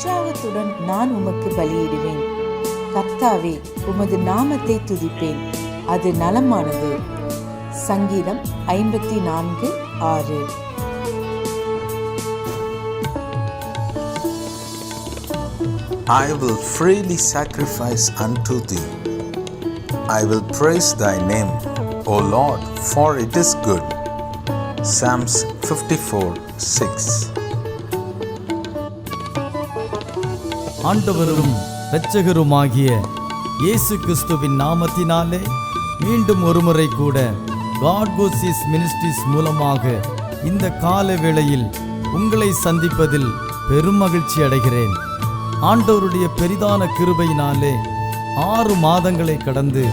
உற்சாகத்துடன் நான் உமக்கு பலியிடுவேன். கர்த்தாவே, உமது நாமத்தை துதிப்பேன், அது நலமானது. சங்கீதம் 54:6. I will freely sacrifice unto thee. I will praise thy name, O Lord, for it is good. Psalms 54:6. ஆண்டவரும் இரட்சகருமாகிய இயேசு கிறிஸ்துவின் நாமத்தினாலே மீண்டும் ஒருமுறை கூட God Goes Ministries மூலமாக இந்த கால வேளையில் உங்களை சந்திப்பதில் பெரும் மகிழ்ச்சி அடைகிறேன். ஆண்டவருடைய பெரிதான கிருபையினாலே 6 மாதங்களை கடந்து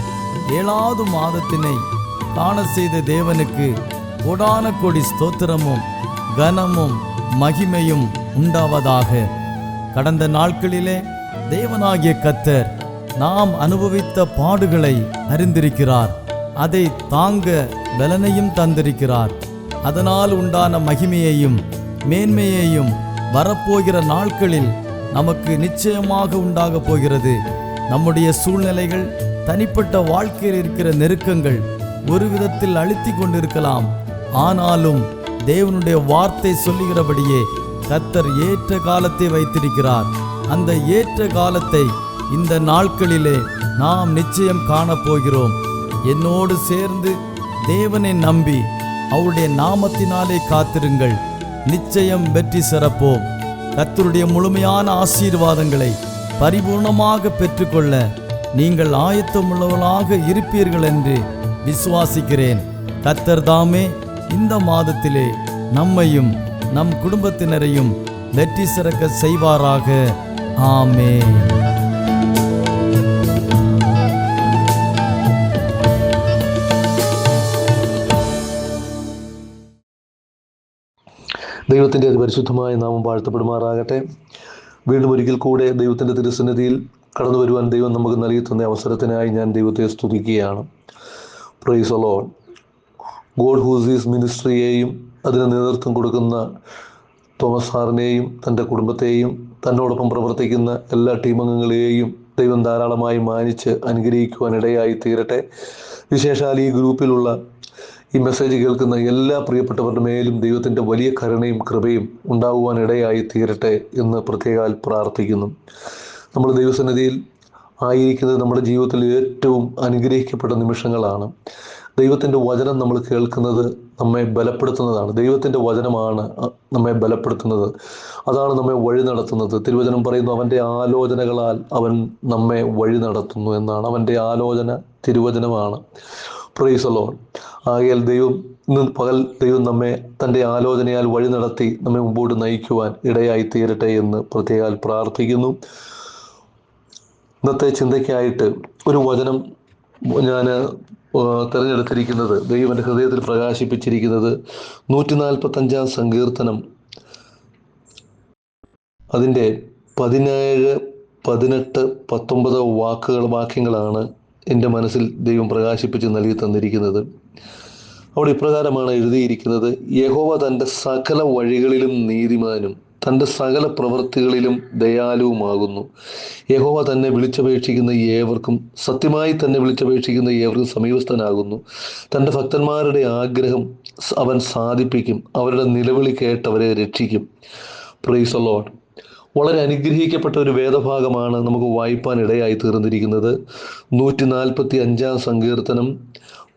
7வது மாதத்தினை காண செய்த தேவனுக்கு கோடான கோடி ஸ்தோத்திரமும் கனமும் மகிமையும் உண்டாவதாக. கடந்த நாட்களிலே தேவனாகிய கர்த்தர் நாம் அனுபவித்த பாடுகளை அறிந்திருக்கிறார். அதை தாங்க பலனையும் தந்திருக்கிறார். அதனால் உண்டான மகிமையையும் மேன்மையையும் வரப்போகிற நாட்களில் நமக்கு நிச்சயமாக உண்டாக போகிறது. நம்முடைய சூழ்நிலைகள், தனிப்பட்ட வாழ்க்கையில் இருக்கிற நெருக்கங்கள் ஒரு விதத்தில் அழுத்தி கொண்டிருக்கலாம். ஆனாலும் தேவனுடைய வார்த்தை சொல்லுகிறபடியே கர்த்தர் ஏற்ற காலத்தை வைத்திருக்கிறார். அந்த ஏற்ற காலத்தை இந்த நாட்களிலே நாம் நிச்சயம் காணப்போகிறோம். என்னோடு சேர்ந்து தேவனை நம்பி அவருடைய நாமத்தினாலே காத்திருங்கள், நிச்சயம் வெற்றி சிறப்போம். கர்த்தருடைய முழுமையான ஆசீர்வாதங்களை பரிபூர்ணமாக பெற்றுக்கொள்ள நீங்கள் ஆயத்தமுள்ளவர்களாக இருப்பீர்கள் என்று விசுவாசிக்கிறேன். கர்த்தர் தாமே இந்த மாதத்திலே நம்மையும் நம் குடும்பத்தினரையும் வெற்றி சிறக்க செய்வாராக. ஆமென். ദൈവത്തിൻ്റെ പരിശുദ്ധമായ നാമം വാഴ്ത്തപ്പെടുമാറാകട്ടെ. വീണ്ടും ഒരിക്കൽ കൂടെ ദൈവത്തിൻ്റെ തിരുസന്നിധിയിൽ കടന്നു വരുവാൻ ദൈവം നമുക്ക് നൽകി തന്ന അവസരത്തിനായി ഞാൻ ദൈവത്തെ സ്തുതിക്കുകയാണ്. Praise the Lord. God whose മിനിസ്ട്രിയെയും അതിന് നേതൃത്വം കൊടുക്കുന്ന തോമസ് സാറിനെയും തൻ്റെ കുടുംബത്തെയും തന്നോടൊപ്പം പ്രവർത്തിക്കുന്ന എല്ലാ ടീമംഗങ്ങളെയും ദൈവം ധാരാളമായി മാനിച്ച് അനുഗ്രഹിക്കുവാനിടയായി തീരട്ടെ. വിശേഷാൽ ഈ ഗ്രൂപ്പിലുള്ള ഈ മെസ്സേജ് കേൾക്കുന്ന എല്ലാ പ്രിയപ്പെട്ടവരുടെ മേലും ദൈവത്തിൻ്റെ വലിയ കരുണയും കൃപയും ഉണ്ടാകുവാനിടയായി തീരട്ടെ എന്ന് പ്രത്യേകാൽ പ്രാർത്ഥിക്കുന്നു. നമ്മൾ ദൈവസന്നിധിയിൽ ആയിരിക്കുന്നത് നമ്മുടെ ജീവിതത്തിൽ ഏറ്റവും അനുഗ്രഹിക്കപ്പെട്ട നിമിഷങ്ങളാണ്. ദൈവത്തിൻ്റെ വചനം നമ്മൾ കേൾക്കുന്നത് നമ്മെ ബലപ്പെടുത്തുന്നതാണ്. ദൈവത്തിൻ്റെ വചനമാണ് നമ്മെ ബലപ്പെടുത്തുന്നത്. അതാണ് നമ്മെ വഴി നടത്തുന്നത്. തിരുവചനം പറയുന്നു, അവൻ്റെ ആലോചനകളാൽ അവൻ നമ്മെ വഴി നടത്തുന്നു എന്നാണ്. അവൻ്റെ ആലോചന തിരുവചനമാണ്. Price the Lord. ആകയാൽ ദൈവം ഇന്ന് പകൽ ദൈവം നമ്മെ തൻ്റെ ആലോചനയാൽ വഴി നടത്തി നമ്മെ മുമ്പോട്ട് നയിക്കുവാൻ ഇടയായി തീരട്ടെ എന്ന് പ്രത്യേകം പ്രാർത്ഥിക്കുന്നു. ഇന്നത്തെ ചിന്തയ്ക്കായിട്ട് ഒരു വചനം ഞാൻ തിരഞ്ഞെടുത്തിരിക്കുന്നത്, ദൈവം എൻ്റെ ഹൃദയത്തിൽ പ്രകാശിപ്പിച്ചിരിക്കുന്നത് 145 സങ്കീർത്തനം അതിൻ്റെ 17, 18, 19 വാക്യങ്ങളാണ് എൻ്റെ മനസ്സിൽ ദൈവം പ്രകാശിപ്പിച്ച് നൽകി തന്നിരിക്കുന്നത്. അവിടെ ഇപ്രകാരമാണ് എഴുതിയിരിക്കുന്നത്: യഹോവ തൻ്റെ സകല വഴികളിലും നീതിമാനും തൻ്റെ സകല പ്രവൃത്തികളിലും ദയാലുവുമാകുന്നു. യഹോവ തന്നെ വിളിച്ചപേക്ഷിക്കുന്ന ഏവർക്കും, സത്യമായി തന്നെ വിളിച്ചപേക്ഷിക്കുന്ന ഏവർക്കും സമീപസ്ഥനാകുന്നു. തൻ്റെ ഭക്തന്മാരുടെ ആഗ്രഹം അവൻ സാധിപ്പിക്കും. അവരുടെ നിലവിളി കേട്ട് അവരെ രക്ഷിക്കും. Price the Lord. വളരെ അനുഗ്രഹിക്കപ്പെട്ട ഒരു വേദഭാഗമാണ് നമുക്ക് വായിപ്പാൻ ഇടയായി തീർന്നിരിക്കുന്നത്. 145 സങ്കീർത്തനം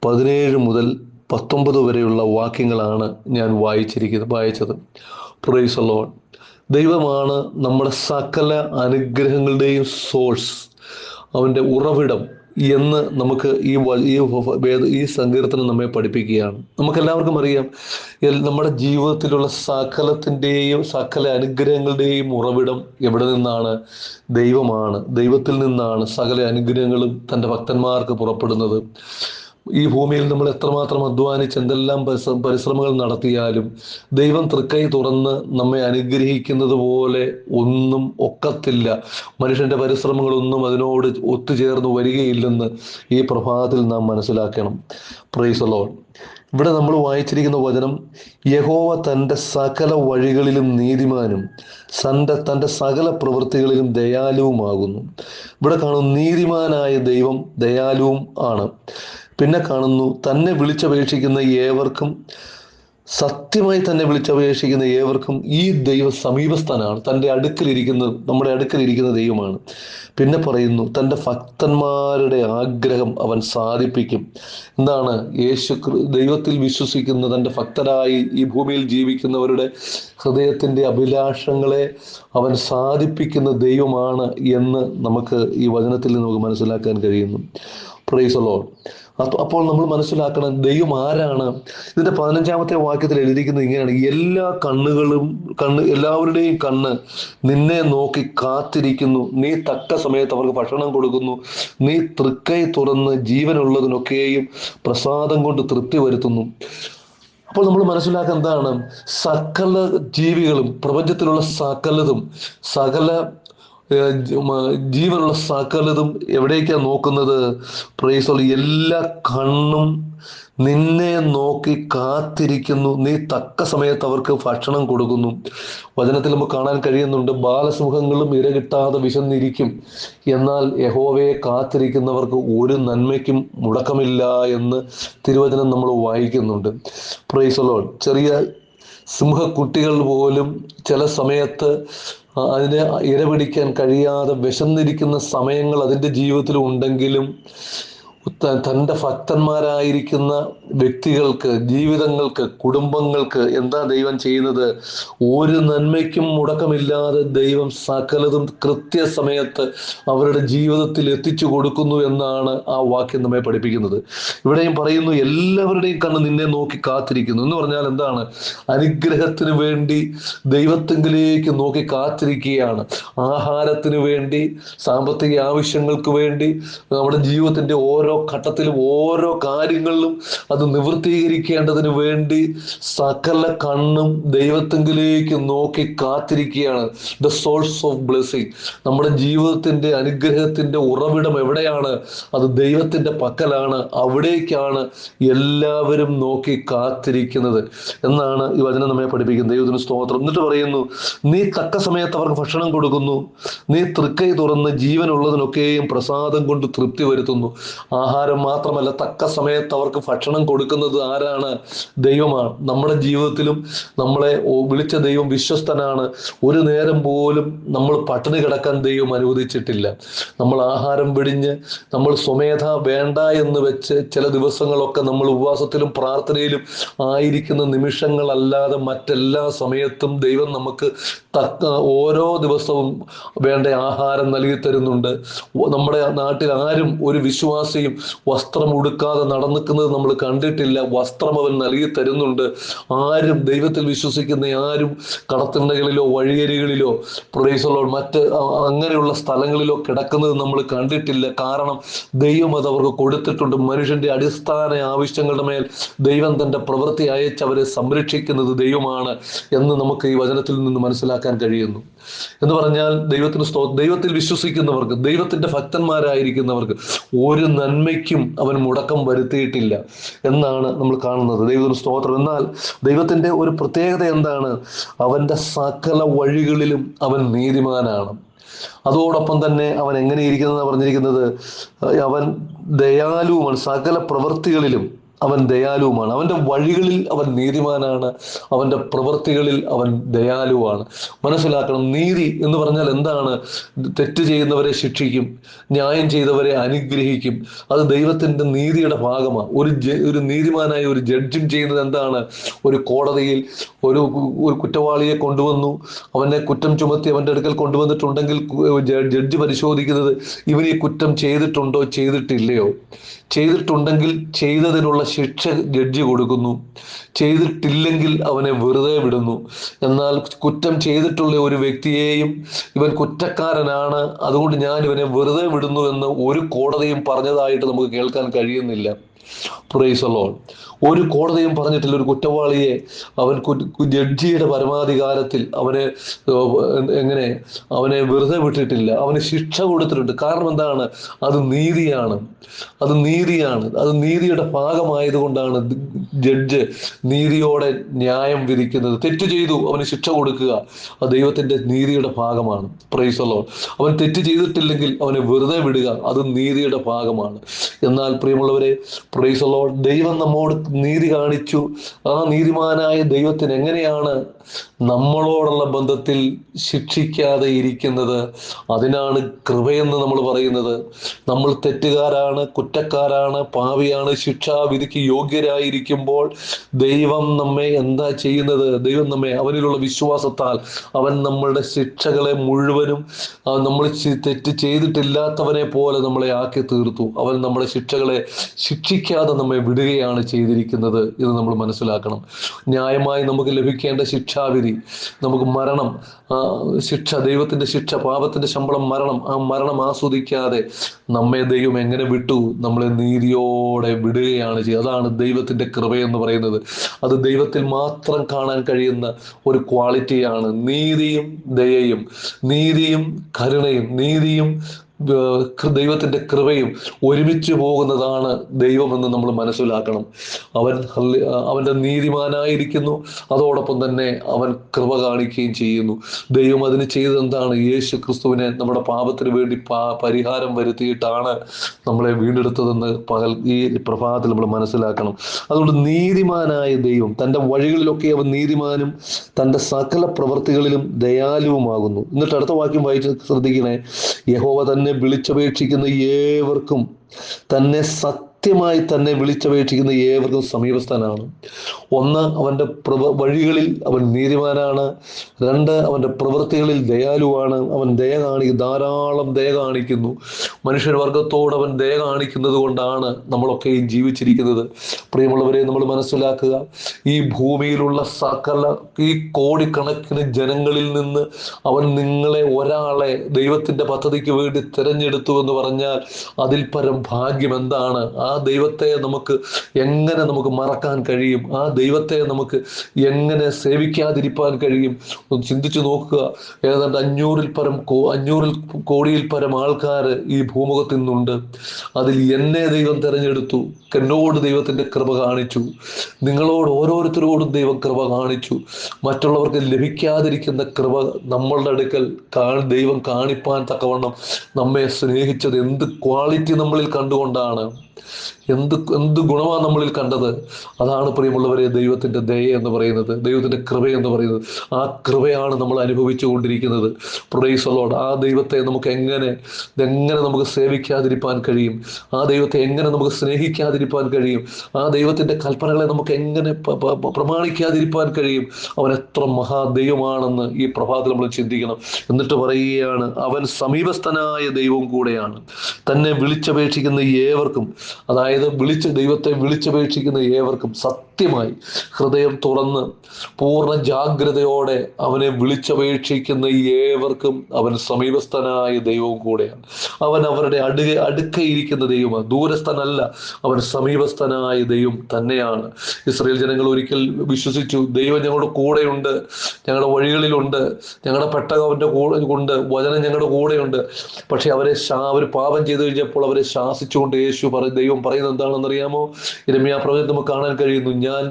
17 മുതൽ 19 വരെയുള്ള വാക്യങ്ങളാണ് ഞാൻ വായിച്ചത്. Price the Lord. ദൈവമാണ് നമ്മുടെ സകല അനുഗ്രഹങ്ങളുടെയും സോഴ്സ്, അവൻ്റെ ഉറവിടം എന്ന് നമുക്ക് ഈ സങ്കീർത്തനം നമ്മെ പഠിപ്പിക്കുകയാണ്. നമുക്കെല്ലാവർക്കും അറിയാം, നമ്മുടെ ജീവിതത്തിലുള്ള സകലത്തിൻ്റെയും സകല അനുഗ്രഹങ്ങളുടെയും ഉറവിടം എവിടെ നിന്നാണ്? ദൈവമാണ്. ദൈവത്തിൽ നിന്നാണ് സകല അനുഗ്രഹങ്ങളും തൻ്റെ ഭക്തന്മാർക്ക് പുറപ്പെടുന്നത്. ഈ ഭൂമിയിൽ നമ്മൾ എത്രമാത്രം അധ്വാനിച്ച് എന്തെല്ലാം പരിശ്രമങ്ങൾ നടത്തിയാലും ദൈവം തൃക്കൈ തുറന്ന് നമ്മെ അനുഗ്രഹിക്കുന്നത് പോലെ ഒന്നും ഒക്കത്തില്ല. മനുഷ്യൻ്റെ പരിശ്രമങ്ങളൊന്നും അതിനോട് ഒത്തുചേർന്ന് വരികയില്ലെന്ന് ഈ പ്രഭാതത്തിൽ നാം മനസ്സിലാക്കണം. Price the Lord. ഇവിടെ നമ്മൾ വായിച്ചിരിക്കുന്ന വചനം, യഹോവ തൻ്റെ സകല വഴികളിലും നീതിമാനും തൻ്റെ സകല പ്രവൃത്തികളിലും ദയാലുവുമാകുന്നു. ഇവിടെ കാണുന്നു നീതിമാനായ ദൈവം ദയാലുവും ആണ്. പിന്നെ കാണുന്നു തന്നെ വിളിച്ചപേക്ഷിക്കുന്ന ഏവർക്കും, സത്യമായി തന്നെ വിളിച്ചപേക്ഷിക്കുന്ന ഏവർക്കും ഈ ദൈവം സമീപസ്ഥനാണ്, തൻ്റെ അടുക്കലിരിക്കുന്ന, നമ്മുടെ അടുക്കലിരിക്കുന്ന ദൈവമാണ്. പിന്നെ പറയുന്നു തൻ്റെ ഭക്തന്മാരുടെ ആഗ്രഹം അവൻ സാധിപ്പിക്കും. എന്താണ്? ദൈവത്തിൽ വിശ്വസിക്കുന്ന തൻ്റെ ഭക്തരായി ഈ ഭൂമിയിൽ ജീവിക്കുന്നവരുടെ ഹൃദയത്തിൻ്റെ അഭിലാഷങ്ങളെ അവൻ സാധിപ്പിക്കുന്ന ദൈവമാണ് എന്ന് നമുക്ക് ഈ വചനത്തിൽ നിന്ന് നമുക്ക് മനസ്സിലാക്കാൻ കഴിയുന്നു. Price the Lord. അപ്പോൾ നമ്മൾ മനസ്സിലാക്കണം ദൈവം ആരാണ്. ഇതിൻ്റെ 15-ാമത്തെ വാക്യത്തിൽ എഴുതിയിരിക്കുന്നത് ഇങ്ങനെയാണ്: എല്ലാവരുടെയും കണ്ണ് നിന്നെ നോക്കി കാത്തിരിക്കുന്നു, നീ തക്ക സമയത്ത് അവർക്ക് ഭക്ഷണം കൊടുക്കുന്നു, നീ തൃക്കൈ തുറന്ന് ജീവനുള്ളതിനൊക്കെയും പ്രസാദം കൊണ്ട് തൃപ്തി വരുത്തുന്നു. അപ്പോൾ നമ്മൾ മനസ്സിലാക്കുക എന്താണ്? സകല ജീവികളും, പ്രപഞ്ചത്തിലുള്ള സകല ജീവനുള്ള സകലതും എവിടേക്കാണ് നോക്കുന്നത്? Price the Lord. എല്ലാ കണ്ണും നിന്നെ നോക്കി കാത്തിരിക്കുന്നു, നീ തക്ക സമയത്ത് അവർക്ക് ഭക്ഷണം കൊടുക്കുന്നു. വചനത്തിൽ നമുക്ക് കാണാൻ കഴിയുന്നുണ്ട്, ബാലസിംഹങ്ങളും ഇര കിട്ടാതെ വിശന്നിരിക്കും, എന്നാൽ യഹോവയെ കാത്തിരിക്കുന്നവർക്ക് ഒരു നന്മയ്ക്കും മുടക്കമില്ല എന്ന് തിരുവചനം നമ്മൾ വായിക്കുന്നുണ്ട്. Price the Lord. ചെറിയ സിംഹക്കുട്ടികൾ പോലും ചില സമയത്ത് അതിനെ ഇരപിടിക്കാൻ കഴിയാതെ വിശന്നിരിക്കുന്ന സമയങ്ങൾ അതിൻ്റെ ജീവിതത്തിൽ ഉണ്ടെങ്കിലും തൻ്റെ ഭക്തന്മാരായിരിക്കുന്ന വ്യക്തികൾക്ക്, ജീവിതങ്ങൾക്ക്, കുടുംബങ്ങൾക്ക് എന്താ ദൈവം ചെയ്യുന്നത്? ഒരു നന്മയ്ക്കും മുടക്കമില്ലാതെ ദൈവം സകലതും കൃത്യസമയത്ത് അവരുടെ ജീവിതത്തിൽ എത്തിച്ചു കൊടുക്കുന്നു എന്നാണ് ആ വാക്യം നമ്മെ പഠിപ്പിക്കുന്നത്. ഇവിടെയും പറയുന്നു എല്ലാവരുടെയും കണ്ണ് നിന്നെ നോക്കി കാത്തിരിക്കുന്നു എന്ന് പറഞ്ഞാൽ എന്താണ്? അനുഗ്രഹത്തിന് വേണ്ടി ദൈവത്തെങ്കിലേക്ക് നോക്കി കാത്തിരിക്കുകയാണ്. ആഹാരത്തിന് വേണ്ടി, സാമ്പത്തിക ആവശ്യങ്ങൾക്ക് വേണ്ടി, നമ്മുടെ ജീവിതത്തിൻ്റെ ഓരോ ഘട്ടത്തിലും ഓരോ കാര്യങ്ങളിലും അത് നിവൃത്തീകരിക്കേണ്ടതിന് വേണ്ടി സകല കണ്ണും ദൈവത്തെങ്കിലേക്ക് നോക്കി കാത്തിരിക്കുകയാണ്. ദ സോഴ്സ് ഓഫ് ബ്ലെസ്സിങ്, നമ്മുടെ ജീവിതത്തിൻ്റെ അനുഗ്രഹത്തിൻ്റെ ഉറവിടം എവിടെയാണ്? അത് ദൈവത്തിൻ്റെ പക്കലാണ്. അവിടേക്കാണ് എല്ലാവരും നോക്കി കാത്തിരിക്കുന്നത് എന്നാണ് ഈ വചനം നമ്മെ പഠിപ്പിക്കുന്നത്. ദൈവത്തിന് സ്തോത്രം. എന്നിട്ട് പറയുന്നു, നീ തക്ക സമയത്ത് അവർക്ക് ഭക്ഷണം കൊടുക്കുന്നു, നീ തൃക്കൈ തുറന്ന് ജീവനുള്ളതിനൊക്കെയും പ്രസാദം കൊണ്ട് തൃപ്തി വരുത്തുന്നു. ആഹാരം മാത്രമല്ല, തക്ക സമയത്ത് അവർക്ക് ഭക്ഷണം കൊടുക്കുന്നത് ആരാണ്? ദൈവമാണ്. നമ്മുടെ ജീവിതത്തിലും നമ്മളെ വിളിച്ച ദൈവം വിശ്വസ്തനാണ്. ഒരു നേരം പോലും നമ്മൾ പട്ടിണി കിടക്കാൻ ദൈവം അനുവദിച്ചിട്ടില്ല. നമ്മൾ ആഹാരം വെടിഞ്ഞ് നമ്മൾ സ്വമേധ വേണ്ട എന്ന് വെച്ച് ചില ദിവസങ്ങളൊക്കെ നമ്മൾ ഉപവാസത്തിലും പ്രാർത്ഥനയിലും ആയിരിക്കുന്ന നിമിഷങ്ങളല്ലാതെ മറ്റെല്ലാ സമയത്തും ദൈവം നമുക്ക് ഓരോ ദിവസവും വേണ്ട ആഹാരം നൽകി തരുന്നുണ്ട്. നമ്മുടെ നാട്ടിൽ ആരും ഒരു വിശ്വാസിയും വസ്ത്രം ഉടുക്കാതെ നടന്നിക്കുന്നത് നമ്മൾ കണ്ടിട്ടില്ല. വസ്ത്രം അവൻ നൽകി തരുന്നുണ്ട്. ആരും ദൈവത്തിൽ വിശ്വസിക്കുന്ന ആരും കടത്തിണ്ണകളിലോ വഴിയരികളിലോ മറ്റ് അങ്ങനെയുള്ള സ്ഥലങ്ങളിലോ കിടക്കുന്നത് നമ്മൾ കണ്ടിട്ടില്ല. കാരണം ദൈവം അത് അവർക്ക് കൊടുത്തിട്ടുണ്ട്. മനുഷ്യന്റെ അടിസ്ഥാന ആവശ്യങ്ങളുടെ മേൽ ദൈവം തൻ്റെ പ്രവൃത്തി അയച്ച് അവരെ സംരക്ഷിക്കുന്നത് ദൈവമാണ് എന്ന് നമുക്ക് ഈ വചനത്തിൽ നിന്ന് മനസ്സിലാക്കാൻ കഴിയുന്നു. എന്ന് പറഞ്ഞാൽ ദൈവത്തിൽ വിശ്വസിക്കുന്നവർക്ക്, ദൈവത്തിന്റെ ഭക്തന്മാരായിരിക്കുന്നവർക്ക് ഒരു നന്മയ്ക്കും അവൻ മുടക്കം വരുത്തിയിട്ടില്ല എന്നാണ് നമ്മൾ കാണുന്നത്. ദൈവത്തിന് സ്തോത്രം. എന്നാൽ ദൈവത്തിന്റെ ഒരു പ്രത്യേകത എന്താണ്? അവന്റെ സകല വഴികളിലും അവൻ നീതിമാനാണ്. അതോടൊപ്പം തന്നെ അവൻ എങ്ങനെയിരിക്കുന്നതെന്ന് പറഞ്ഞിരിക്കുന്നത്, അവൻ ദയാലുവുമാണ്. സകല പ്രവൃത്തികളിലും അവൻ ദയാലുവുമാണ്. അവൻ്റെ വഴികളിൽ അവൻ നീതിമാനാണ്, അവൻ്റെ പ്രവൃത്തികളിൽ അവൻ ദയാലുവാണ്. മനസ്സിലാക്കണം, നീതി എന്ന് പറഞ്ഞാൽ എന്താണ്? തെറ്റ് ചെയ്യുന്നവരെ ശിക്ഷിക്കും, ന്യായം ചെയ്തവരെ അനുഗ്രഹിക്കും. അത് ദൈവത്തിൻ്റെ നീതിയുടെ ഭാഗമാണ്. ഒരു നീതിമാനായ ഒരു ജഡ്ജും ചെയ്യുന്നത് എന്താണ്? ഒരു കോടതിയിൽ ഒരു കുറ്റവാളിയെ കൊണ്ടുവന്നു, അവനെ കുറ്റം ചുമത്തി അവൻ്റെ അടുക്കൽ കൊണ്ടുവന്നിട്ടുണ്ടെങ്കിൽ ജഡ്ജ് പരിശോധിക്കുന്നത് ഇവൻ ഈ കുറ്റം ചെയ്തിട്ടുണ്ടോ ചെയ്തിട്ടില്ലയോ. ചെയ്തിട്ടുണ്ടെങ്കിൽ ചെയ്തതിനുള്ള ശിക്ഷ ജഡ്ജി കൊടുക്കുന്നു, ചെയ്തിട്ടില്ലെങ്കിൽ അവനെ വെറുതെ വിടുന്നു. എന്നാൽ കുറ്റം ചെയ്തിട്ടുള്ള ഒരു വ്യക്തിയെയും ഇവൻ കുറ്റക്കാരനാണ്, അതുകൊണ്ട് ഞാൻ ഇവനെ വെറുതെ വിടുന്നു എന്ന് ഒരു കോടതിയും പറഞ്ഞതായിട്ട് നമുക്ക് കേൾക്കാൻ കഴിയുന്നില്ല. Price the Lord. ഒരു കോടതിയും പറഞ്ഞിട്ടില്ല ഒരു കുറ്റവാളിയെ അവൻ ജഡ്ജിയുടെ പരമാധികാരത്തിൽ എങ്ങനെ അവനെ വെറുതെ വിട്ടിട്ടില്ല, അവന് ശിക്ഷ കൊടുത്തിട്ടുണ്ട്. കാരണം എന്താണ്? അത് നീതിയാണ്, അത് നീതിയുടെ ഭാഗമായതുകൊണ്ടാണ് ജഡ്ജ് നീതിയോടെ ന്യായം വിധിക്കുന്നത്. തെറ്റ് ചെയ്തു, അവന് ശിക്ഷ കൊടുക്കുക, അത് ദൈവത്തിന്റെ നീതിയുടെ ഭാഗമാണ്. Price the Lord. അവൻ തെറ്റ് ചെയ്തിട്ടില്ലെങ്കിൽ അവനെ വെറുതെ വിടുക, അത് നീതിയുടെ ഭാഗമാണ്. എന്നാൽ പ്രിയമുള്ളവരെ, പ്രൈസ് ദി ലോർഡ്, ദൈവം നമ്മോട് നീതി കാണിച്ചു. ആ നീതിമാനായ ദൈവത്തിന് എങ്ങനെയാണ് നമ്മളോടുള്ള ബന്ധത്തിൽ ശിക്ഷിക്കാതെ ഇരിക്കുന്നത്? അതിനാണ് കൃപയെന്ന് നമ്മൾ പറയുന്നത്. നമ്മൾ തെറ്റുകാരാണ്, കുറ്റക്കാരാണ്, പാപിയാണ്, ശിക്ഷാവിധിക്ക് യോഗ്യരായിരിക്കുമ്പോൾ ദൈവം നമ്മെ എന്താ ചെയ്യുന്നത്? ദൈവം നമ്മെ അവനിലുള്ള വിശ്വാസത്താൽ അവൻ നമ്മളുടെ ശിക്ഷകളെ മുഴുവനും നമ്മൾ തെറ്റ് ചെയ്തിട്ടില്ലാത്തവനെ പോലെ നമ്മളെ ആക്കി തീർത്തു. അവൻ നമ്മുടെ ശിക്ഷകളെ ശിക്ഷിക്കാതെ നമ്മെ വിടുകയാണ് ചെയ്തിരിക്കുന്നത് എന്ന് നമ്മൾ മനസ്സിലാക്കണം. ന്യായമായി നമുക്ക് ലഭിക്കേണ്ട ശിക്ഷാവിധി, നമുക്ക് മരണം, ശിക്ഷ, ദൈവത്തിന്റെ ശിക്ഷ, പാപത്തിന്റെ ശമ്പളം മരണം, ആ മരണം ആസ്വദിക്കാതെ നമ്മെ ദൈവം എങ്ങനെ വിട്ടു? നമ്മളെ നീതിയോടെ വിടുകയാണ് ചെയ്യുക. അതാണ് ദൈവത്തിന്റെ കൃപയെന്ന് പറയുന്നത്. അത് ദൈവത്തിൽ മാത്രം കാണാൻ കഴിയുന്ന ഒരു ക്വാളിറ്റിയാണ്. നീതിയും ദയയും, നീതിയും കരുണയും, നീതിയും ദൈവത്തിന്റെ കൃപയും ഒരുമിച്ച് പോകുന്നതാണ് ദൈവമെന്ന് നമ്മൾ മനസ്സിലാക്കണം. അവന്റെ നീതിമാനായിരിക്കുന്നു, അതോടൊപ്പം തന്നെ അവൻ കൃപ കാണിക്കുകയും ചെയ്യുന്നു. ദൈവം അതിന് ചെയ്തത് എന്താണ്? യേശു ക്രിസ്തുവിനെ നമ്മുടെ പാപത്തിന് വേണ്ടി പരിഹാരം വരുത്തിയിട്ടാണ് നമ്മളെ വീണ്ടെടുത്തതെന്ന് ഈ പ്രഭാതത്തിൽ നമ്മൾ മനസ്സിലാക്കണം. അതുകൊണ്ട് നീതിമാനായ ദൈവം തൻ്റെ വഴികളിലൊക്കെ അവൻ നീതിമാനും തൻ്റെ സകല പ്രവൃത്തികളിലും ദയാലുവുമാകുന്നു. എന്നിട്ട് അടുത്ത വാക്യം വായിച്ച് ശ്രദ്ധിക്കണേ. യഹോവ തന്നെ വിളിച്ചപേക്ഷിക്കുന്ന ഏവർക്കും, തന്നെ സത്യമായി തന്നെ വിളിച്ചപേക്ഷിക്കുന്ന ഏവർക്കും സമീപസ്ഥനാണ്. ഒന്ന്, അവൻ്റെ വഴികളിൽ അവൻ നീതിമാനാണ്. രണ്ട്, അവൻ്റെ പ്രവൃത്തികളിൽ ദയാലുവാണ്. അവൻ ധാരാളം ദയ കാണിക്കുന്നു. മനുഷ്യവർഗത്തോട് അവൻ ദയ കാണിക്കുന്നത് കൊണ്ടാണ് നമ്മളൊക്കെയും ജീവിച്ചിരിക്കുന്നത്. പ്രിയമുള്ളവരെ, നമ്മൾ മനസ്സിലാക്കുക, ഈ ഭൂമിയിലുള്ള ഈ കോടിക്കണക്കിന് ജനങ്ങളിൽ നിന്ന് അവൻ നിങ്ങളെ ഒരാളെ ദൈവത്തിന്റെ പദ്ധതിക്ക് വേണ്ടി തിരഞ്ഞെടുത്തു എന്ന് പറഞ്ഞാൽ അതിൽ പരം ഭാഗ്യം എന്താണ്? ആ ദൈവത്തെ എങ്ങനെ നമുക്ക് മറക്കാൻ കഴിയും? ആ ദൈവത്തെ നമുക്ക് എങ്ങനെ സേവിക്കാതിരിക്കാൻ കഴിയും? ചിന്തിച്ചു നോക്കുക. ഏതാണ്ട് 500 കോടിയിൽ പരം ആൾക്കാർ ഈ ഭൂമുഖത്തിൽ നിന്നുണ്ട്. അതിൽ എന്നെ ദൈവം തിരഞ്ഞെടുത്തു. എന്നോട് ദൈവത്തിന്റെ കൃപ കാണിച്ചു. നിങ്ങളോട് ഓരോരുത്തരോടും ദൈവം കൃപ കാണിച്ചു. മറ്റുള്ളവർക്ക് ലഭിക്കാതിരിക്കുന്ന കൃപ നമ്മളുടെ അടുക്കൽ ദൈവം കാണിപ്പാൻ തക്കവണ്ണം നമ്മെ സ്നേഹിച്ചത് എന്ത് ക്വാളിറ്റി നമ്മളിൽ കണ്ടുകൊണ്ടാണ്, എന്ത് ഗുണമാണ് നമ്മളിൽ കണ്ടത്. അതാണ് പ്രിയമുള്ളവരെ ദൈവത്തിന്റെ ദയ എന്ന് പറയുന്നത്, ദൈവത്തിന്റെ കൃപ എന്ന് പറയുന്നത്. ആ കൃപയാണ് നമ്മൾ അനുഭവിച്ചു കൊണ്ടിരിക്കുന്നത്. Price the Lord. ആ ദൈവത്തെ നമുക്ക് എങ്ങനെ നമുക്ക് സേവിക്കാതിരിക്കാൻ കഴിയും? ആ ദൈവത്തെ എങ്ങനെ നമുക്ക് സ്നേഹിക്കാതിരിക്കാൻ കഴിയും? ആ ദൈവത്തിന്റെ കൽപ്പനകളെ നമുക്ക് എങ്ങനെ പ്രമാണിക്കാതിരിക്കാൻ കഴിയും? അവൻ എത്ര മഹാദൈവമാണെന്ന് ഈ പ്രഭാതത്തിൽ നമ്മൾ ചിന്തിക്കണം. എന്നിട്ട് പറയുകയാണ്, അവൻ സമീപസ്ഥനായ ദൈവവും കൂടെയാണ്. തന്നെ വിളിച്ചപേക്ഷിക്കുന്ന ഏവർക്കും, അതായത് ദൈവത്തെ വിളിച്ചപേക്ഷിക്കുന്ന ഏവർക്കും സത്യമായി ഹൃദയം തുറന്ന് പൂർണ്ണ ജാഗ്രതയോടെ അവനെ വിളിച്ചപേക്ഷിക്കുന്ന ഏവർക്കും അവൻ സമീപസ്ഥനായ ദൈവവും കൂടെയാണ്. അവൻ അവരുടെ അടുക്കയിരിക്കുന്ന ദൈവമാണ്, ദൂരസ്ഥനല്ല. അവൻ സമീപസ്ഥനായ ദൈവം തന്നെയാണ്. ഇസ്രായേൽ ജനങ്ങൾ ഒരിക്കൽ വിശ്വസിച്ചു, ദൈവം ഞങ്ങളുടെ കൂടെയുണ്ട്, ഞങ്ങളുടെ വഴികളിലുണ്ട്, ഞങ്ങളുടെ പെട്ടകം അവൻ്റെ കൂടെ ഉണ്ട്, വചനം ഞങ്ങളുടെ കൂടെയുണ്ട്. പക്ഷെ അവർ പാപം ചെയ്തു കഴിഞ്ഞപ്പോൾ അവരെ ശാസിച്ചുകൊണ്ട് ദൈവം പറയുന്നത് എന്താണെന്നറിയാമോ? യിരെമ്യാ പ്രവചനത്തിൽ നമുക്ക് കാണാൻ കഴിയുന്നു, ഞാൻ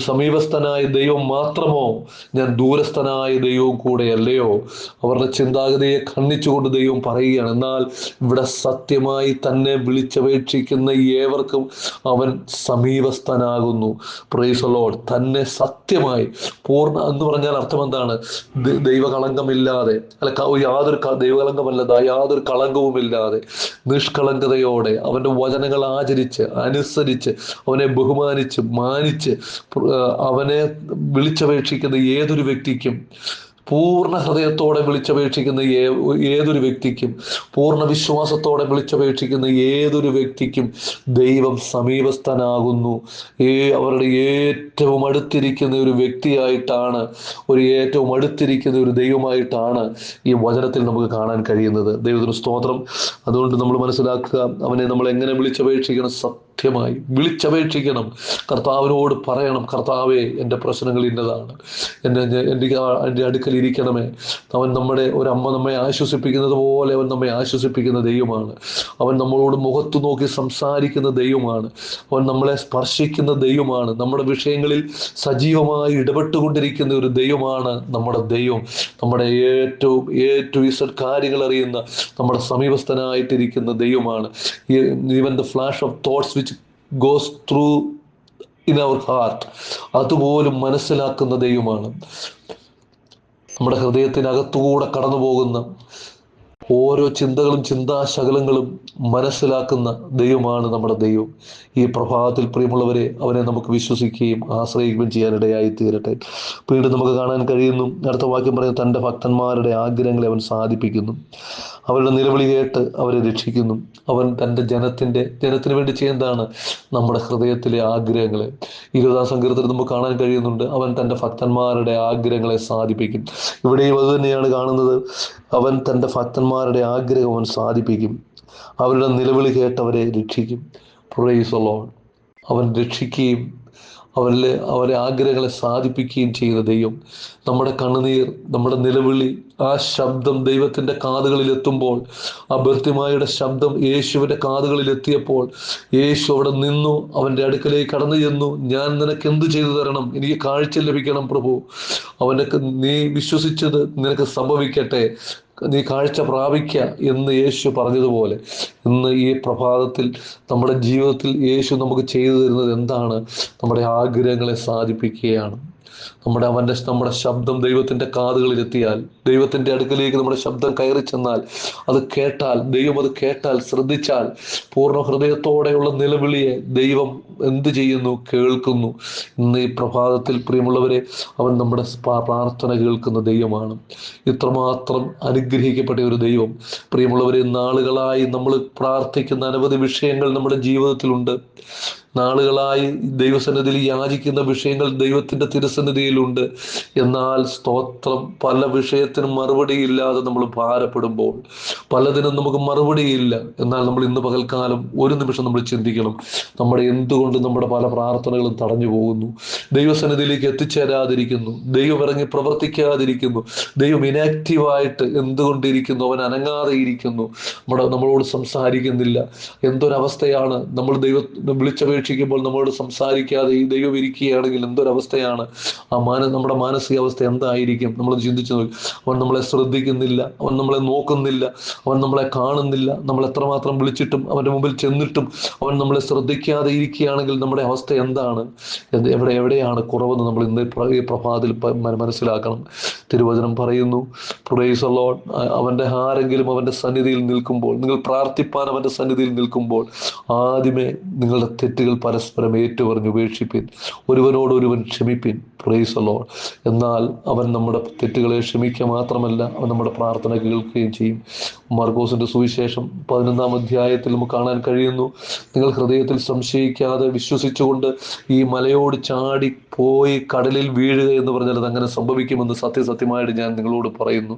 സമീപസ്ഥനായ ദൈവം മാത്രമോ, ഞാൻ ദൂരസ്ഥനായ ദൈവവും കൂടെ അല്ലയോ? അവരുടെ ചിന്താഗതിയെ ഖണ്ഡിച്ചുകൊണ്ട് ദൈവം പറയുകയാണ്. എന്നാൽ ഇവിടെ സത്യമായി തന്നെ വിളിച്ചപേക്ഷിക്കുന്ന ഏവർക്കും അവൻ സമീപസ്ഥനാകുന്നു. Price the Lord. തന്നെ സത്യമായി പൂർണ്ണ എന്ന് പറഞ്ഞാൽ അർത്ഥം എന്താണ്? ദൈവകളങ്കമില്ലാതെ, യാതൊരു ദൈവകളങ്കമല്ല, യാതൊരു കളങ്കവുമില്ലാതെ നിഷ്കളങ്കതയോടെ അവൻ്റെ വചനങ്ങൾ ആചരിച്ച് അനുസരിച്ച് അവനെ ബഹുമാനിച്ച് മാനിച്ച് അവനെ വിളിച്ചപേക്ഷിക്കുന്ന ഏതൊരു വ്യക്തിക്കും, പൂർണ്ണ ഹൃദയത്തോടെ വിളിച്ചപേക്ഷിക്കുന്ന ഏതൊരു വ്യക്തിക്കും, പൂർണ്ണ വിശ്വാസത്തോടെ വിളിച്ചപേക്ഷിക്കുന്ന ഏതൊരു വ്യക്തിക്കും ദൈവം സമീപസ്ഥനാകുന്നു. അവരുടെ ഏറ്റവും അടുത്തിരിക്കുന്ന ഒരു വ്യക്തിയായിട്ടാണ്, ഏറ്റവും അടുത്തിരിക്കുന്ന ഒരു ദൈവമായിട്ടാണ് ഈ വചനത്തിൽ നമുക്ക് കാണാൻ കഴിയുന്നത്. ദൈവത്തിന് സ്തോത്രം. അതുകൊണ്ട് നമ്മൾ മനസ്സിലാക്കുക, അവനെ നമ്മൾ എങ്ങനെ വിളിച്ചപേക്ഷിക്കണം? സത്യമായി വിളിച്ചപേക്ഷിക്കണം. കർത്താവിനോട് പറയണം, കർത്താവേ എൻ്റെ പ്രശ്നങ്ങൾ ഇന്നതാണ്, എൻ്റെ അടുക്കൽ ഇരിക്കണമേ. അവൻ ഒരമ്മ നമ്മെ ആശ്വസിപ്പിക്കുന്നത് പോലെ അവൻ നമ്മെ ആശ്വസിപ്പിക്കുന്ന ദൈവമാണ്. അവൻ നമ്മളോട് മുഖത്തു നോക്കി സംസാരിക്കുന്ന ദൈവമാണ്. അവൻ നമ്മളെ സ്പർശിക്കുന്ന ദൈവമാണ്. നമ്മുടെ വിഷയങ്ങളിൽ സജീവമായി ഇടപെട്ടുകൊണ്ടിരിക്കുന്ന ഒരു ദൈവമാണ് നമ്മുടെ ദൈവം. നമ്മുടെ ഏറ്റവും കാര്യങ്ങൾ അറിയുന്ന, നമ്മുടെ സമീപസ്ഥനായിട്ടിരിക്കുന്ന ദൈവമാണ്. Even the flash of thoughts which goes through in our heart, അതുപോലും മനസ്സിലാക്കുന്ന ദൈവമാണ്. നമ്മുടെ ഹൃദയത്തിനകത്തുകൂടെ കടന്നു പോകുന്ന ഓരോ ചിന്തകളും ചിന്താശകലങ്ങളും മനസ്സിലാക്കുന്ന ദൈവമാണ് നമ്മുടെ ദൈവം. ഈ പ്രഭാതത്തിൽ പ്രിയമുള്ളവരെ, അവനെ നമുക്ക് വിശ്വസിക്കുകയും ആശ്രയിക്കുകയും ചെയ്യാനിടയായി തീരട്ടെ. വീണ്ടും നമുക്ക് കാണാൻ കഴിയുന്നു, അടുത്ത വാക്യം പറയുന്നത്, തൻ്റെ ഭക്തന്മാരുടെ ആഗ്രഹങ്ങളെ അവൻ സാധിപ്പിക്കുന്നു, അവരുടെ നിലവിളി കേട്ട് അവരെ രക്ഷിക്കുന്നു. അവൻ തൻ്റെ ജനത്തിന് വേണ്ടി ചെയ്യുന്നതാണ് നമ്മുടെ ഹൃദയത്തിലെ ആഗ്രഹങ്ങളെ. 20-ാം സങ്കീർത്തനത്തിൽ നമുക്ക് കാണാൻ കഴിയുന്നുണ്ട്, അവൻ തൻ്റെ ഭക്തന്മാരുടെ ആഗ്രഹങ്ങളെ സാധിപ്പിക്കും. ഇവിടെയും അത് തന്നെയാണ് കാണുന്നത്. അവൻ തൻ്റെ ഭക്തന്മാരുടെ ആഗ്രഹം അവൻ സാധിപ്പിക്കും, അവരുടെ നിലവിളി കേട്ടവരെ രക്ഷിക്കും. Price the Lord. അവൻ രക്ഷിക്കുകയും അവരെ ആഗ്രഹങ്ങളെ സാധിപ്പിക്കുകയും ചെയ്യുന്ന ദൈവം. നമ്മുടെ കണ്ണുനീർ, നമ്മുടെ നിലവിളി, ആ ശബ്ദം ദൈവത്തിൻ്റെ കാതുകളിൽ എത്തുമ്പോൾ, ആ ബർത്തിമായുടെ ശബ്ദം യേശുവിൻ്റെ കാതുകളിൽ എത്തിയപ്പോൾ യേശു അവിടെ നിന്നു, അവൻ്റെ അടുക്കലേക്ക് കടന്നു ചെന്നു. ഞാൻ നിനക്ക് എന്ത് ചെയ്തു തരണം? എനിക്ക് കാഴ്ച ലഭിക്കണം പ്രഭു. നീ വിശ്വസിച്ചത് നിനക്ക് സംഭവിക്കട്ടെ, നീ കാഴ്ച പ്രാപിക്ക എന്ന് യേശു പറഞ്ഞതുപോലെ ഇന്ന് ഈ പ്രഭാതത്തിൽ നമ്മുടെ ജീവിതത്തിൽ യേശു നമുക്ക് ചെയ്തു തരുന്നത് എന്താണ്? നമ്മുടെ ആഗ്രഹങ്ങളെ സാധിപ്പിക്കുകയാണ്. നമ്മുടെ ശബ്ദം ദൈവത്തിൻ്റെ കാതുകളിൽ എത്തിയാൽ, ദൈവത്തിൻ്റെ അടുക്കലേക്ക് നമ്മുടെ ശബ്ദം കയറി ചെന്നാൽ, ദൈവം അത് കേട്ടാൽ, ശ്രദ്ധിച്ചാൽ, പൂർണ്ണ ഹൃദയത്തോടെയുള്ള നിലവിളിയെ ദൈവം എന്ത് ചെയ്യുന്നു? കേൾക്കുന്നു. ഇന്ന് ഈ പ്രഭാതത്തിൽ പ്രിയമുള്ളവരെ, അവൻ നമ്മുടെ പ്രാർത്ഥന കേൾക്കുന്ന ദൈവമാണ്. ഇത്രമാത്രം അനുഗ്രഹിക്കപ്പെട്ട ഒരു ദൈവം. പ്രിയമുള്ളവരെ, നാളുകളായി നമ്മൾ പ്രാർത്ഥിക്കുന്ന അനവധി വിഷയങ്ങൾ നമ്മുടെ ജീവിതത്തിലുണ്ട്. നാളുകളായി ദൈവസന്നിധിയിൽ യാചിക്കുന്ന വിഷയങ്ങൾ ദൈവത്തിൻ്റെ തിരുസന്നിധിയിലുണ്ട്. എന്നാൽ സ്തോത്രം, പല വിഷയത്തിനും മറുപടിയില്ലാതെ നമ്മൾ ഭാരപ്പെടുമ്പോൾ, പലതിനും നമുക്ക് മറുപടിയില്ല. എന്നാൽ നമ്മൾ ഇന്ന് പകൽക്കാലം ഒരു നിമിഷം നമ്മൾ ചിന്തിക്കണം, എന്തുകൊണ്ട് നമ്മുടെ പല പ്രാർത്ഥനകളും തടഞ്ഞു പോകുന്നു, ദൈവസന്നിധിയിലേക്ക് എത്തിച്ചേരാതിരിക്കുന്നു, ദൈവം ഇറങ്ങി പ്രവർത്തിക്കാതിരിക്കുന്നു, ദൈവം ഇനാക്റ്റീവായിട്ട് എന്തുകൊണ്ടിരിക്കുന്നു, അവൻ അനങ്ങാതെ ഇരിക്കുന്നു, നമ്മളോട് സംസാരിക്കുന്നില്ല. എന്തൊരവസ്ഥയാണ്! നമ്മൾ ദൈവം വിളിച്ചപേക്ഷിക്കുമ്പോൾ നമ്മളോട് സംസാരിക്കാതെ ഈ ദൈവം ഇരിക്കുകയാണെങ്കിൽ എന്തൊരവസ്ഥയാണ്! നമ്മുടെ മാനസികാവസ്ഥ എന്തായിരിക്കും? നമ്മൾ ചിന്തിച്ചു നോക്കി. അവൻ നമ്മളെ ശ്രദ്ധിക്കുന്നില്ല, അവൻ നമ്മളെ നോക്കുന്നില്ല, അവൻ നമ്മളെ കാണുന്നില്ല. നമ്മൾ എത്രമാത്രം വിളിച്ചിട്ടും അവൻ്റെ മുമ്പിൽ ചെന്നിട്ടും അവൻ നമ്മളെ ശ്രദ്ധിക്കാതെ ഇരിക്കുകയാണെങ്കിൽ നമ്മുടെ അവസ്ഥ എന്താണ്? എവിടെയാണ് കുറവെന്ന് നമ്മൾ ഇന്ന് ഈ പ്രഭാതത്തിൽ മനസ്സിലാക്കണം. തിരുവചനം പറയുന്നു, പ്രൈസ് ദി ലോർഡ്, ആരെങ്കിലും അവൻ്റെ സന്നിധിയിൽ നിൽക്കുമ്പോൾ, നിങ്ങൾ പ്രാർത്ഥിപ്പാൻ അവൻ്റെ സന്നിധിയിൽ നിൽക്കുമ്പോൾ, ആദ്യമേ നിങ്ങളുടെ തെറ്റുകൾ പരസ്പരം ഏറ്റുപറഞ്ഞ് ഉപേക്ഷിപ്പിൻ, ഒരുവനോടൊരുവൻ ക്ഷമിപ്പിൻ. Praise the Lord. എന്നാൽ അവൻ നമ്മുടെ തെറ്റുകളെ ക്ഷമിക്കുക മാത്രമല്ല, അവൻ നമ്മുടെ പ്രാർത്ഥന കേൾക്കുകയും ചെയ്യും. മാർക്കോസിൻ്റെ സുവിശേഷം 11-ാം അധ്യായത്തിൽ നമുക്ക് കാണാൻ കഴിയുന്നു, നിങ്ങൾ ഹൃദയത്തിൽ സംശയിക്കാതെ വിശ്വസിച്ചുകൊണ്ട് ഈ മലയോട് ചാടി പോയി കടലിൽ വീഴുക എന്ന് പറഞ്ഞാൽ അത് അങ്ങനെ സംഭവിക്കുമെന്ന് സത്യമായിട്ട് ഞാൻ നിങ്ങളോട് പറയുന്നു.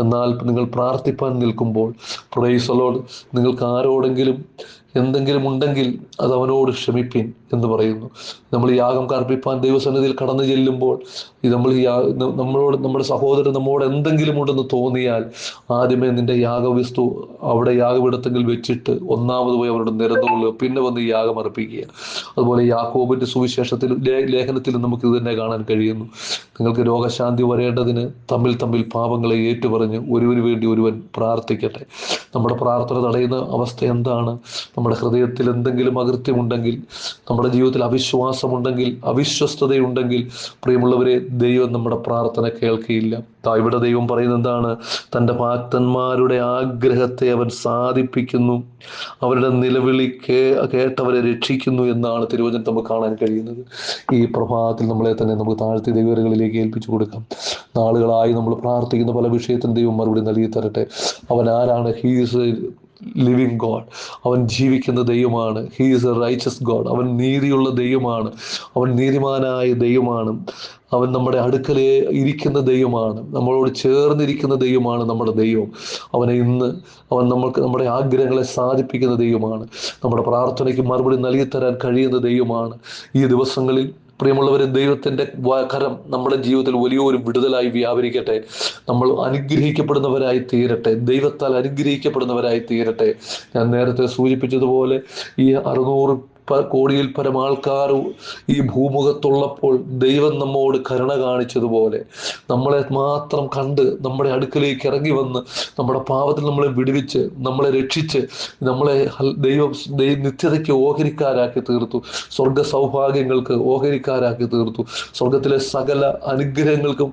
എന്നാൽ നിങ്ങൾ പ്രാർത്ഥിപ്പാൻ നിൽക്കുമ്പോൾ, പ്രൈസ് ദി ലോർഡ്, നിങ്ങൾക്ക് ആരോടെങ്കിലും എന്തെങ്കിലും ഉണ്ടെങ്കിൽ അത് അവനോട് ക്ഷമിപ്പിൻ എന്ന് പറയുന്നു. നമ്മൾ യാഗം കർപ്പിപ്പാൻ ദൈവസന്നിധിയിൽ കടന്നു ചെല്ലുമ്പോൾ, നമ്മുടെ സഹോദരൻ നമ്മോട് എന്തെങ്കിലും ഉണ്ടെന്ന് തോന്നിയാൽ ആദ്യമേ നിന്റെ യാഗവസ്തു അവിടെ യാഗപീഠത്തിൽ വെച്ചിട്ട് ഒന്നാമത് പോയി അവരുടെ നിരന്നുകൊള്ളുക, പിന്നെ വന്ന് ഈ യാഗം അർപ്പിക്കുക. അതുപോലെ യാക്കോബിൻ്റെ സുവിശേഷത്തിൽ ലേഖനത്തിൽ നമുക്ക് ഇത് തന്നെ കാണാൻ കഴിയുന്നു. നിങ്ങൾക്ക് രോഗശാന്തി വരേണ്ടതിന് തമ്മിൽ പാപങ്ങളെ ഏറ്റുപറഞ്ഞ് ഒരുവന് വേണ്ടി ഒരുവൻ പ്രാർത്ഥിക്കട്ടെ. നമ്മുടെ പ്രാർത്ഥന തടയുന്ന അവസ്ഥ എന്താണ്? നമ്മുടെ ഹൃദയത്തിൽ എന്തെങ്കിലും അകൃത്യമുണ്ടെങ്കിൽ, നമ്മുടെ ജീവിതത്തിൽ അവിശ്വാസമുണ്ടെങ്കിൽ, അവിശ്വസ്തതയുണ്ടെങ്കിൽ, പ്രിയമുള്ളവരെ, ദൈവം നമ്മുടെ പ്രാർത്ഥന കേൾക്കുകയില്ല. ഇവിടെ ദൈവം പറയുന്നത് എന്താണ്? തൻ്റെ ഭക്തന്മാരുടെ ആഗ്രഹത്തെ അവൻ സാധിപ്പിക്കുന്നു, അവരുടെ നിലവിളി കേട്ടവരെ രക്ഷിക്കുന്നു എന്നാണ് തിരുവചനം നമുക്ക് കാണാൻ കഴിയുന്നത്. ഈ പ്രഭാതത്തിൽ നമ്മളെ തന്നെ നമുക്ക് താഴ്ത്തി ദൈവങ്ങളിലേക്ക് ഏൽപ്പിച്ചു കൊടുക്കാം. നാളുകളായി നമ്മൾ പ്രാർത്ഥിക്കുന്ന പല വിഷയത്തിനും ദൈവം മറുപടി നൽകി തരട്ടെ. അവൻ ആരാണ്? Living God. അവൻ ജീവിക്കുന്ന ദൈവമാണ്. He is A righteous God. അവൻ നീതിയുള്ള ദൈവമാണ്. അവൻ നീതിമാനായ ദൈവമാണ്. അവൻ നമ്മുടെ അടുക്കലേ ഇരിക്കുന്ന ദൈവമാണ്. നമ്മളോട് ചേർന്നിരിക്കുന്ന ദൈവമാണ് നമ്മുടെ ദൈവം. അവൻ നമ്മുടെ ആഗ്രഹങ്ങളെ സാധിപ്പിക്കുന്ന ദൈവമാണ്. നമ്മുടെ പ്രാർത്ഥനയ്ക്ക് മറുപടി നൽകിത്തരാൻ കഴിയുന്ന ദൈവമാണ്. ഈ ദിവസങ്ങളിൽ പ്രിയമുള്ളവരെ, ദൈവത്തിൻ്റെ കരം നമ്മുടെ ജീവിതത്തിൽ വലിയൊരു വിടുതലായി വ്യാപരിക്കട്ടെ. നമ്മൾ അനുഗ്രഹിക്കപ്പെടുന്നവരായി തീരട്ടെ. ദൈവത്താൽ അനുഗ്രഹിക്കപ്പെടുന്നവരായി തീരട്ടെ. ഞാൻ നേരത്തെ സൂചിപ്പിച്ചതുപോലെ ഈ 600 കോടിയിൽ പരം ആൾക്കാർ ഈ ഭൂമുഖത്തുള്ളപ്പോൾ ദൈവം നമ്മോട് കരുണ കാണിച്ചതുപോലെ നമ്മളെ മാത്രം കണ്ട് നമ്മുടെ അടുക്കലേക്ക് ഇറങ്ങി വന്ന് നമ്മുടെ പാപത്തിൽ നമ്മളെ വിടുവിച്ച് നമ്മളെ രക്ഷിച്ച് നമ്മളെ ദൈവം നിത്യതയ്ക്ക് ഓഹരിക്കാരാക്കി തീർത്തു. സ്വർഗ സൗഭാഗ്യങ്ങൾക്ക് ഓഹരിക്കാരാക്കി തീർത്തു. സ്വർഗത്തിലെ സകല അനുഗ്രഹങ്ങൾക്കും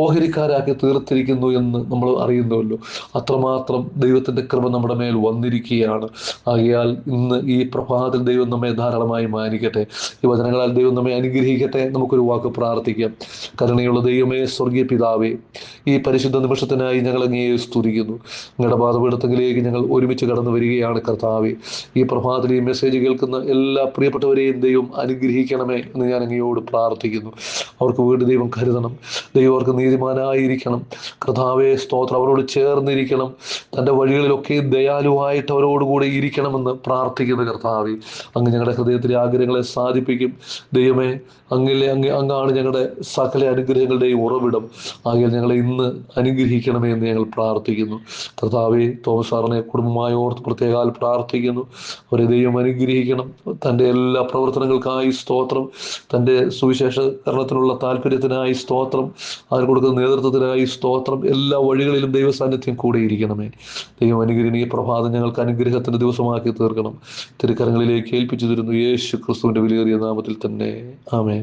ഓഹരിക്കാരാക്കി തീർത്തിരിക്കുന്നു എന്ന് നമ്മൾ അറിയുന്നുവല്ലോ. അത്രമാത്രം ദൈവത്തിൻ്റെ കൃപ നമ്മുടെ മേൽ വന്നിരിക്കുകയാണ്. ആകയാൽ ഇന്ന് ഈ പ്രഭാതത്തിൽ ദൈവം നമ്മെ ധാരാളമായി മാനിക്കട്ടെ. ഈ വചനങ്ങളാൽ ദൈവം നമ്മെ അനുഗ്രഹിക്കട്ടെ. നമുക്കൊരു വാക്ക് പ്രാർത്ഥിക്കാം. കരുണയുള്ള ദൈവമേ, സ്വർഗീയ പിതാവേ, ഈ പരിശുദ്ധ നിമിഷത്തിനായി ഞങ്ങൾ അങ്ങയെ സ്തുതിക്കുന്നു. നിങ്ങളുടെ പാദപീഠത്തിലേക്ക് ഞങ്ങൾ ഒരുമിച്ച് കടന്നു വരികയാണ് കർത്താവേ. ഈ പ്രഭാതത്തിൽ ഈ മെസ്സേജ് കേൾക്കുന്ന എല്ലാ പ്രിയപ്പെട്ടവരെയും ദൈവം അനുഗ്രഹിക്കണമേ എന്ന് ഞാൻ അങ്ങയോട് പ്രാർത്ഥിക്കുന്നു. അവർക്ക് വേണ്ടി ദൈവം കരുതണം. ദൈവം അവർക്ക് നീതിമാനായിരിക്കണം. കർത്താവേ, സ്തോത്രം. അവരോട് ചേർന്നിരിക്കണം. തൻ്റെ വഴികളിലൊക്കെ ദയാലുവായിട്ട് അവരോടുകൂടി ഇരിക്കണമെന്ന് പ്രാർത്ഥിക്കുന്നു കർത്താവേ. അങ്ങ് ഞങ്ങളുടെ ഹൃദയത്തിലെ ആഗ്രഹങ്ങളെ സാധിപ്പിക്കും. ദൈവമേ, അങ്ങാണ് ഞങ്ങളുടെ സകല അനുഗ്രഹങ്ങളുടെയും ഉറവിടം. ആകയാൽ ഞങ്ങളെ ഇന്ന് അനുഗ്രഹിക്കണമേ എന്ന് ഞങ്ങൾ പ്രാർത്ഥിക്കുന്നു. കർത്താവേ, തോമസ് സാറിനെ കുടുംബമായി ഓർത്ത് പ്രത്യേകാൽ പ്രാർത്ഥിക്കുന്നു. അവരെ ദൈവം അനുഗ്രഹിക്കണം. തൻ്റെ എല്ലാ പ്രവർത്തനങ്ങൾക്കായി സ്തോത്രം. തൻ്റെ സുവിശേഷകരണത്തിനുള്ള താല്പര്യത്തിനായി സ്തോത്രം. അതിന് കൊടുക്കുന്ന നേതൃത്വത്തിനായി സ്തോത്രം. എല്ലാ വഴികളിലും ദൈവ സാന്നിധ്യം കൂടെ ഇരിക്കണമേ. ദൈവം അനുഗ്രഹിക്കുന്ന ഈ പ്രഭാതം ഞങ്ങൾക്ക് അനുഗ്രഹത്തിൻ്റെ ദിവസമാക്കി തീർക്കണം. തിരുക്കരങ്ങളിലേക്ക് ഏൽപ്പിച്ചു തരുന്നു യേശു ക്രിസ്തുവിൻ്റെ വിലയേറിയ നാമത്തിൽ തന്നെ. ആമേൻ.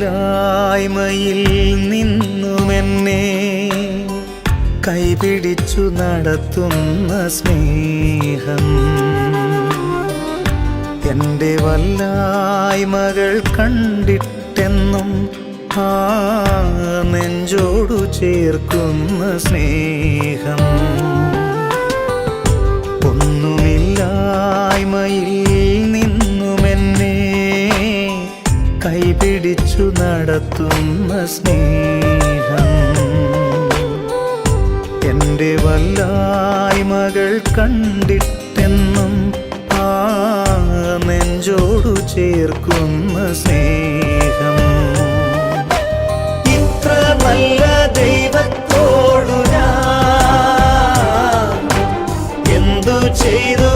ഒന്നുമില്ലായ്മയിൽ നിന്നുമെന്നെ കൈപിടിച്ചു നടത്തുന്ന സ്നേഹം, എൻ്റെ വല്ലായ്മകൾ കണ്ടിട്ടെന്നും ആ നെഞ്ചോടു ചേർക്കുന്ന സ്നേഹം, ഒന്നുമില്ലായ്മയിൽ നിന്നുമെന്നെ കൈപിടിച്ചു നടത്തുന്ന സ്നേഹം, എൻ്റെ വല്ലായ്മകൾ കണ്ടിട്ടെന്നും ആ നെഞ്ചോടു ചേർക്കുന്ന സ്നേഹം. ഇത്ര നല്ല ദൈവത്തോടു ഞാൻ എന്തു ചെയ്തു